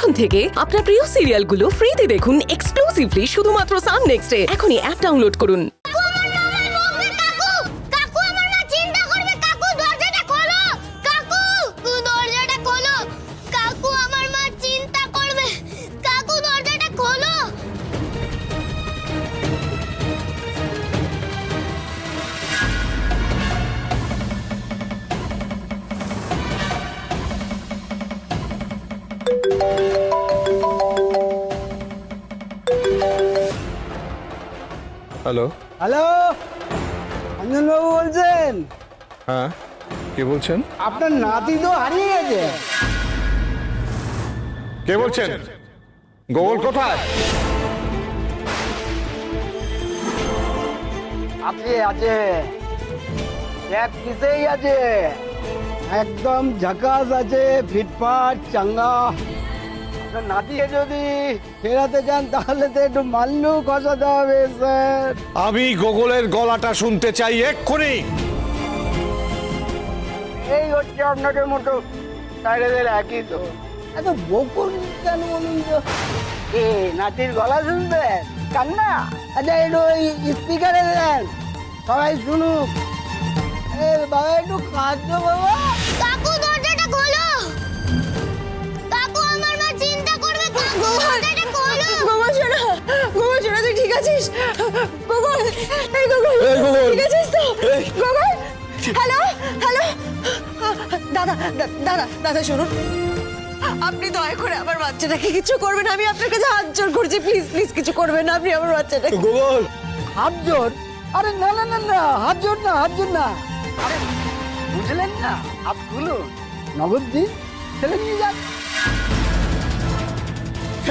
এখন থেকে আপনার প্রিয় সিরিয়ালগুলো ফ্রিতে দেখুন এক্সক্লুসিভলি শুধুমাত্র সান নেক্সটে। এখনই অ্যাপ ডাউনলোড করুন। হ্যালো। হ্যালো, অঞ্জনবাবু বলছেন? হ্যাঁ, কে বলছেন? আপনার নাতি তো হারিয়ে গেছে। কে বলছেন? গোগল কোথায়? আছে আছে, এক পিসেই আছে, একদম ঝাকাস আছে, ফিটফাট চাঙ্গা। আপনার নাতিকে যদি ফেরাতে চান তাহলে তো একটু মাল্লু খসাতে হবে স্যার। আমি গোগলের গলাটা শুনতে চাই এক্ষুনি। এই হচ্ছে আপনাদের মতো সাইডেদের একই তো। এত বকুন কেন বলুন তো? এ নাতির গলা শুনবেন? কান্না? আচ্ছা একটু ওই স্পিকারে দেন, সবাই শুনুক। এ বাবা একটু খাদ্য বাবা। কাকু দরজাটা খোলো। কাকু আমার মা চিন্তা করবে। কাকু দরজাটা খোলো। গোগল শোনা, গোগল শোনা, তুই ঠিক আছিস? গোগল, এই গোগল, ঠিক আছিস তো? গোগল, হ্যালো হ্যালো, দাদা দাদা দাদা শুনুন, আপনি দয়া করে আমার বাচ্চাটাকে কিছু করবেন, আমি আপনার কাছে হাত জোর করছি, প্লিজ প্লিজ কিছু করবেন না আপনি আমার বাচ্চাটাকে। গোগল হাত জোর? আরে না না না না, হাত জোর না, হাত জোর না। আরে বুঝলেন না, হাত খুলুন, নগদ দিন, ছেলে নিয়ে যান।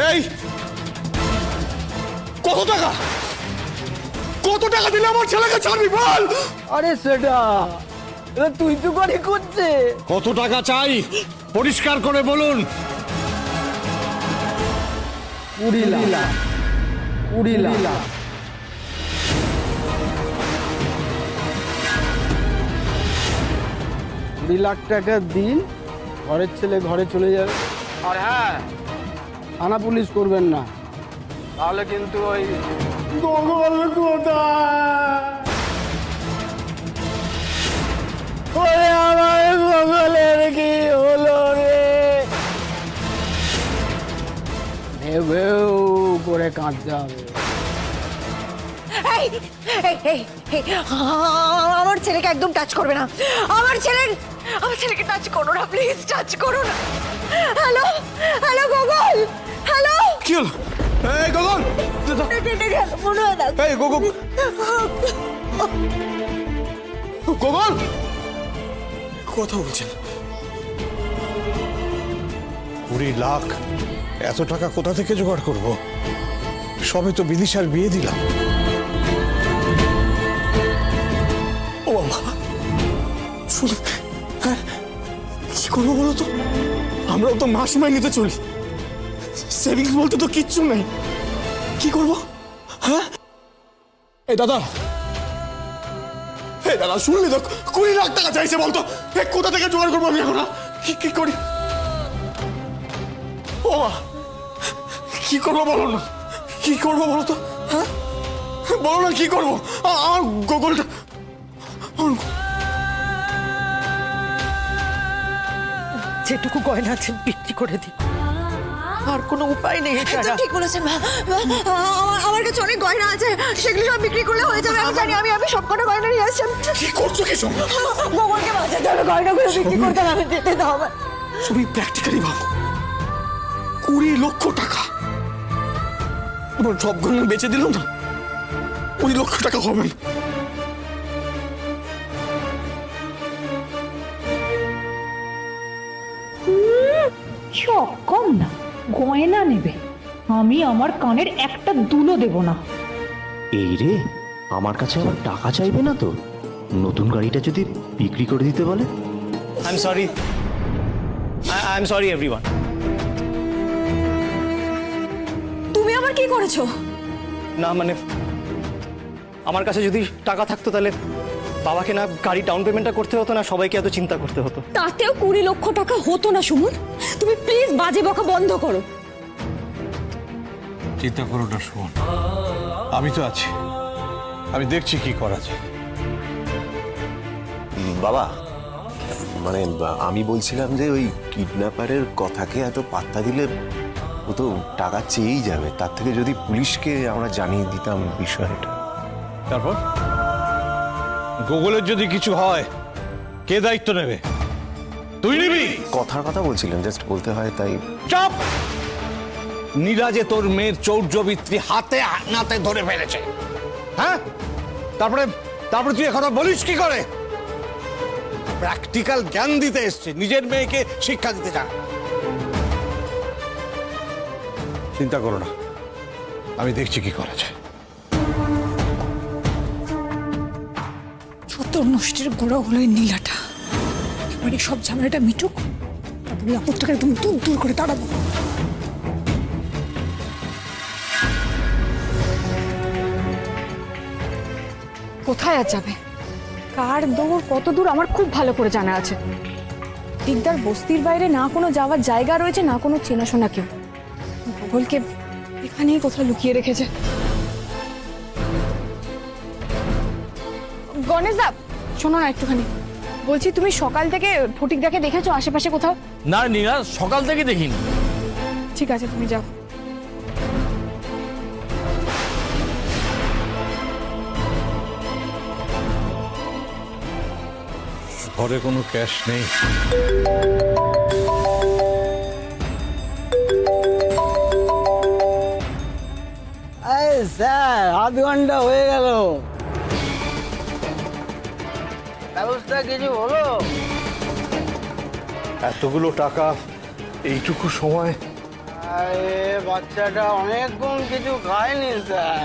এই কত টাকা, কত টাকা দিলে আমার ছেলেকে ছাড়বি বল? আরে সেটা এটা তুই তো করে করছে। কত টাকা চাই পরিষ্কার করে বলুন। 20 লাখ। 20 লাখ। 20 লাখ টাকা দিন, ঘরের ছেলে ঘরে চলে যাবে। আর হ্যাঁ, থানা পুলিশ করবেন না, তাহলে কিন্তু ওই গোগল কোথায়? ওরে আমার গোগলের কি হলো রে? ভেবেও করে কাঁদতে হবে। এই এই এই এই, আমার ছেলেকে একদম টাচ করবে না, আমার ছেলেকে টাচ করো না, প্লিজ টাচ করো না। Hello hello Google, hello. কি হলো? এই গোগল, মনে হয় না। এই গোগল, গোগল কথা বলছেন? 20 লাখ, এত টাকা কোথা থেকে জোগাড় করব? সবে তো বিদিশার বিয়ে দিলাম। ও বাবা, শুনে হ্যাঁ, কি করবো বলো তো? আমরাও তো মাস মাইনেতে চলি, সেভিংস বলতে তো কিচ্ছু নেই। কি করবো? হ্যাঁ এই দাদা, এই দাদা শুনলি তো, 20 লাখ টাকা চাইছে, বলতো কোথা থেকে জোগাড় করবো আমি এখন? কি করি? ও মা, কি করবো বলো না, কি করবো বলো তো? হ্যাঁ বলো না, কি করবো? আমার গোগলটা যেটুকু গয়না আছে বিক্রি করে দিই, আর কোনো উপায় নেই। ঠিক বলেছেন মা, আমার কাছে অনেক গয়না আছে, সেগুলো সব বিক্রি করলে হয়ে যাবে। আমি জানি, আমি সব কটা গয়না নিয়ে আসছি। কি করছো? কি সব গোগলকে বাঁচাতে হবে, গয়নাগুলো বিক্রি করতে হবে, আমি যেতে দাও আমার। তুমি প্র্যাকটিক্যালি ভাবো, 20 লক্ষ টাকা তোমার সব গয়না বেচে দিল না, 20 লক্ষ টাকা হবে না। শখ কম না, গয়না নেবে, আমি আমার কানের একটা দুলও দেব না। এই রে, আমার কাছে আবার টাকা চাইবে না তো? নতুন গাড়িটা যদি বিক্রি করে দিতে বলে? I'm sorry. I'm sorry everyone. তুমি আবার কি করেছো? না মানে আমার কাছে যদি টাকা থাকতো তাহলে বাবাকে না গাড়ি ডাউন পেমেন্টটা করতে হতো, না সবাইকে এত চিন্তা করতে হতো। তাতেও 20 লক্ষ টাকা হতো না সুমন। তুমি প্লিজ বাজে বকা বন্ধ করো। চিন্তা করো না শোন, আমি তো আছি, আমি দেখছি কি করা যায়। বাবা, মানে আমি বলছিলাম যে ওই কিডন্যাপারের কথাকে এত পাত্তা দিলে ও তো টাকা চেয়েই যাবে, তার থেকে যদি পুলিশকে আমরা জানিয়ে দিতাম বিষয়টা। তারপর গুগলের যদি কিছু হয় কে দায়িত্ব নেবে? তুই নিবি? কথার কথা বলছিলাম, জাস্ট বলতে হয় তাই। চাপ! নীরা যে তোর মেয়ের চৌর্যবৃত্তি হাতে নাতে ধরে ফেলেছে, হ্যাঁ? তারপরে তারপরে তুই এখন বলিস কি করে? প্র্যাকটিক্যাল জ্ঞান দিতে এসছে, নিজের মেয়েকে শিক্ষা দিতে চায়। চিন্তা করো না, আমি দেখছি কি করা যায়। যত নষ্টের গোড়া হলো এই নীলাটা। এবারে সব ঝামেলাটা মিটুক, তারপরে আপদটাকে একদম দূর দূর করে তাড়াবো। কোথায় আর যাবে? কার দৌড় কত দূর আমার খুব ভালো করে জানা আছে। দিকদার বস্তির বাইরে না কোনো যাওয়ার জায়গা রয়েছে, না কোনো চেনাশোনা কেউ। ভূগোলকে এখানেই কোথাও লুকিয়ে রেখেছে। গণেশদা, শোনো না একটুখানি। বলছি, তুমি সকাল থেকে ফটিকদাকে দেখেছো আশেপাশে কোথাও? না নীরা, সকাল থেকে দেখিনি। ঠিক আছে, তুমি যাও। ঘরে কোনো ক্যাশ নেই। আরে স্যার, আধ ঘন্টা হয়ে গেল, ব্যবস্থা কিছু হলো? এতগুলো টাকা এইটুকু সময়? আরে বাচ্চাটা অনেকক্ষণ কিছু খায়নি স্যার,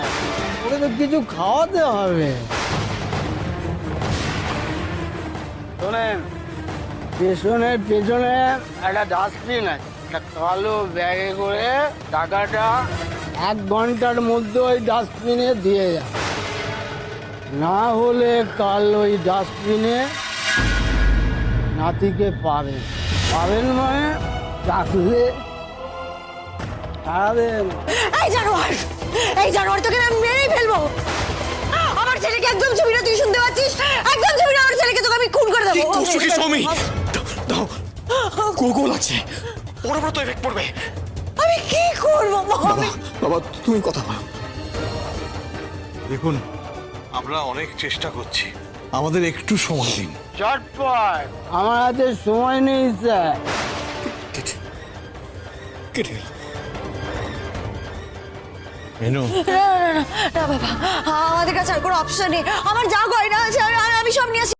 ওকে তো কিছু খাওয়াতে হবে। শোনেন, পেছনের পেছনে একটা ডাস্টবিন আছে, একটা কালো ব্যাগে করে টাকাটা 1 ঘন্টার মধ্যে ওই ডাস্টবিনে দিয়ে যান। না হলে কাল ওই ডাস্টবিনে নাতিকে পাবেন। পাবেন মানে ডাকলে সারাবেন। এই জানোয়ার, এই জানোয়ার, তোকে আমি মেরেই ফেলবো। আমার ছেলেকে একদম ছবি না, তুই শুনতে পাচ্ছিস? একদম ছবি না, আমার ছেলেকে তোকে আমি খুন করে দেবো। কি সৌমি, দাও, গুগল আছে, বড় বড় তো এফেক্ট পড়বে। আমি কি করবো? বাবা, বাবা তুমি কথা বলো। দেখুন, আমরা অনেক চেষ্টা করছি, আমাদের একটু সময় দিন। চটপট, আমার হাতে সময় নেই স্যার। কেটে গেল। মেনু, না বাবা, আমাদের কাছে আর কোনো অপশন নেই। আমার যা গয়না আছে আমি সব নিয়ে আসি।